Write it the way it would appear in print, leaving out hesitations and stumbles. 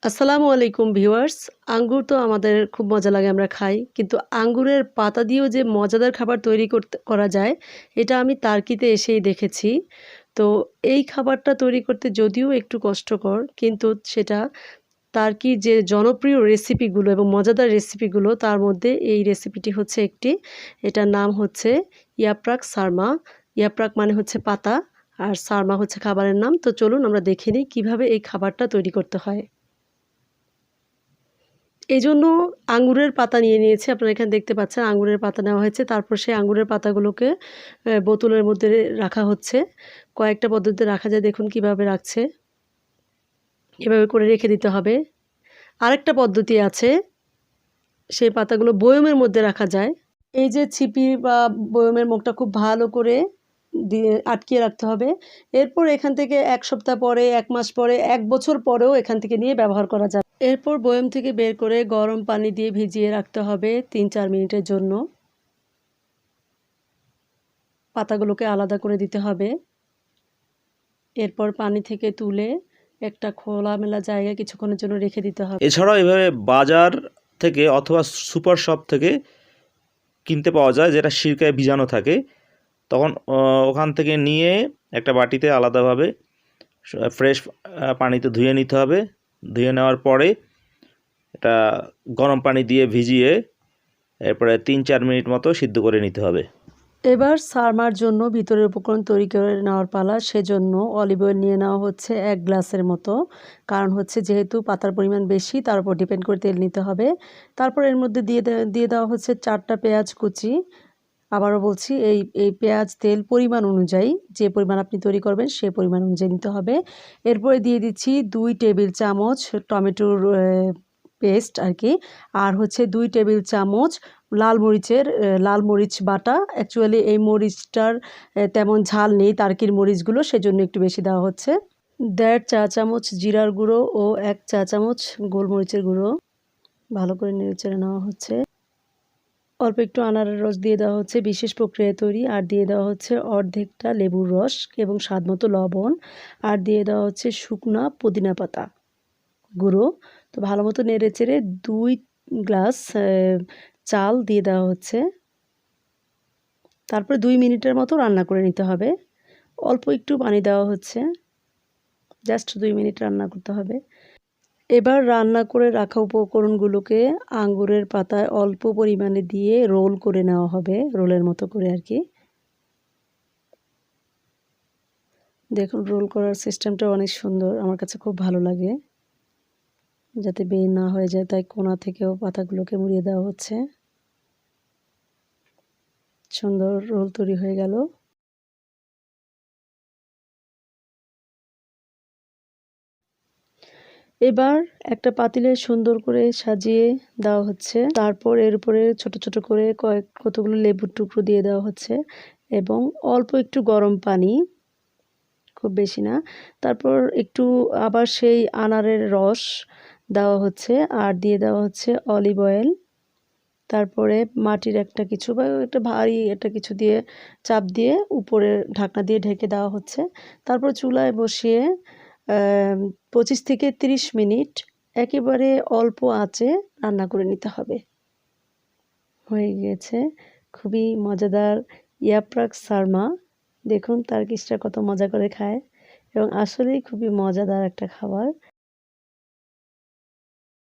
আসসালামু আলাইকুম ভিউয়ার্স। আঙ্গুর তো আমাদের খুব মজা লাগে, আমরা খাই। কিন্তু আঙ্গুরের পাতা দিয়েও যে মজাদার খাবার তৈরি করা যায়, এটা আমি টার্কিতে এসেই দেখেছি। তো এই খাবারটা তৈরি করতে যদিও একটু কষ্টকর, কিন্তু সেটা টার্কির যে জনপ্রিয় রেসিপিগুলো এবং মজাদার রেসিপিগুলো, তার মধ্যে এই রেসিপিটি হচ্ছে একটি। এটার নাম হচ্ছে ইয়াপ্রাক সারমা। ইয়াপ্রাক মানে হচ্ছে পাতা, আর সারমা হচ্ছে খাবারের নাম। তো চলুন আমরা দেখে নিই কীভাবে এই খাবারটা তৈরি করতে হয়। এইজন্য আঙ্গুরের পাতা নিয়ে নিয়েছি। আপনারা এখানে দেখতে পাচ্ছেন আঙ্গুরের পাতা নেওয়া হয়েছে। তারপর সেই আঙ্গুরের পাতাগুলোকে বোতলের মধ্যে রাখা হচ্ছে। কয়েকটা পদ্ধতিতে রাখা যায়, দেখুন কিভাবে রাখছে। এভাবে করে রেখে দিতে হবে। আরেকটা পদ্ধতি আছে, সেই পাতাগুলো বয়মের মধ্যে রাখা যায়। এই যে ছিপি বা বয়মের মুখটা খুব ভালো করে দিয়ে আটকিয়ে রাখতে হবে। এরপর এখান থেকে ১ সপ্তাহ পরে, ১ মাস পরে, ১ বছর পরেও এখান থেকে নিয়ে ব্যবহার করা যাবে। এরপর বয়ম থেকে বের করে গরম পানি দিয়ে ভিজিয়ে রাখতে হবে ৩-৪ মিনিটের জন্য। পাতাগুলোকে আলাদা করে দিতে হবে। এরপর পানি থেকে তুলে একটা খোলামেলা জায়গায় কিছুক্ষণের জন্য রেখে দিতে হবে। এছাড়াও এভাবে বাজার থেকে অথবা সুপার শপ থেকে কিনতে পাওয়া যায়, যেটা সিরকায় ভিজানো থাকে। তখন ওখান থেকে নিয়ে একটা বাটিতে আলাদাভাবে ফ্রেশ পানিতে ধুয়ে নিতে হবে। ধুয়ে নেওয়ার পরে এটা গরম পানি দিয়ে ভিজিয়ে এরপরে ৩-৪ মিনিট মতো সিদ্ধ করে নিতে হবে। এবার সারমার জন্য ভিতরের উপকরণ তৈরি করে নেওয়ার পালা। সেজন্য অলিভ অয়েল নিয়ে নেওয়া হচ্ছে ১ গ্লাসের মতো। কারণ হচ্ছে যেহেতু পাতার পরিমাণ বেশি, তার উপর ডিপেন্ড করে তেল নিতে হবে। তারপর এর মধ্যে দিয়ে দেওয়া হচ্ছে ৪টা পেঁয়াজ কুচি। আবারও বলছি, এই পেঁয়াজ তেল পরিমাণ অনুযায়ী, যে পরিমাণ আপনি তৈরি করবেন সে পরিমাণ অনুযায়ী নিতে হবে। এরপরে দিয়ে দিচ্ছি ২ টেবিল চামচ টমেটোর পেস্ট আর কি। আর হচ্ছে ২ টেবিল চামচ লাল মরিচ বাটা। অ্যাকচুয়ালি এই মরিচটার তেমন ঝাল নেই টার্কির মরিচগুলো, সেজন্য একটু বেশি দেওয়া হচ্ছে। ১.৫ চা চামচ জিরার গুঁড়ো ও ১ চা চামচ গোলমরিচের গুঁড়ো। ভালো করে নেড়েচেড়ে নেওয়া হচ্ছে। অল্প একটু আনারের রস দিয়ে দেওয়া হচ্ছে, বিশেষ প্রক্রিয়ায় তৈরি। আর দিয়ে দেওয়া হচ্ছে অর্ধেকটা লেবুর রস এবং স্বাদমতো লবণ। আর দিয়ে দেওয়া হচ্ছে শুকনা পুদিনা পাতা গুঁড়ো। তো ভালো মতো নেড়েচেড়ে ২ গ্লাস চাল দিয়ে দেওয়া হচ্ছে। তারপরে ২ মিনিটের মতো রান্না করে নিতে হবে। অল্প একটু পানি দেওয়া হচ্ছে, জাস্ট ২ মিনিট রান্না করতে হবে। এবার রান্না করে রাখা উপকরণগুলোকে আঙ্গুরের পাতায় অল্প পরিমাণে দিয়ে রোল করে নেওয়া হবে, রোলের মতো করে আর কি। দেখুন রোল করার সিস্টেমটা অনেক সুন্দর, আমার কাছে খুব ভালো লাগে। যাতে বের না হয়ে যায়, তাই কোণা থেকেও পাতাগুলোকে মুড়িয়ে দেওয়া হচ্ছে। সুন্দর রোল তৈরি হয়ে গেল। এবার একটা পাতিলে সুন্দর করে সাজিয়ে দেওয়া হচ্ছে। তারপর এর উপরে ছোট ছোট করে কতগুলো লেবুর টুকরো দিয়ে দেওয়া হচ্ছে এবং অল্প একটু গরম পানি, খুব বেশি না। তারপর একটু আবার সেই আনারের রস দেওয়া হচ্ছে, আর দিয়ে দেওয়া হচ্ছে অলিভ অয়েল। তারপরে মাটির একটা কিছু বা একটা ভারী একটা কিছু দিয়ে চাপ দিয়ে উপরে ঢাকনা দিয়ে ঢেকে দেওয়া হচ্ছে। তারপর চুলায় বসিয়ে ২৫ থেকে ৩০ মিনিট একেবারে অল্প আঁচে রান্না করে নিতে হবে। হয়ে গিয়েছে খুবই মজাদার ইয়াপ্রাক সারমা। দেখুন টার্কিশরা কত মজা করে খায় এবং আসলেই খুবই মজাদার একটা খাবার।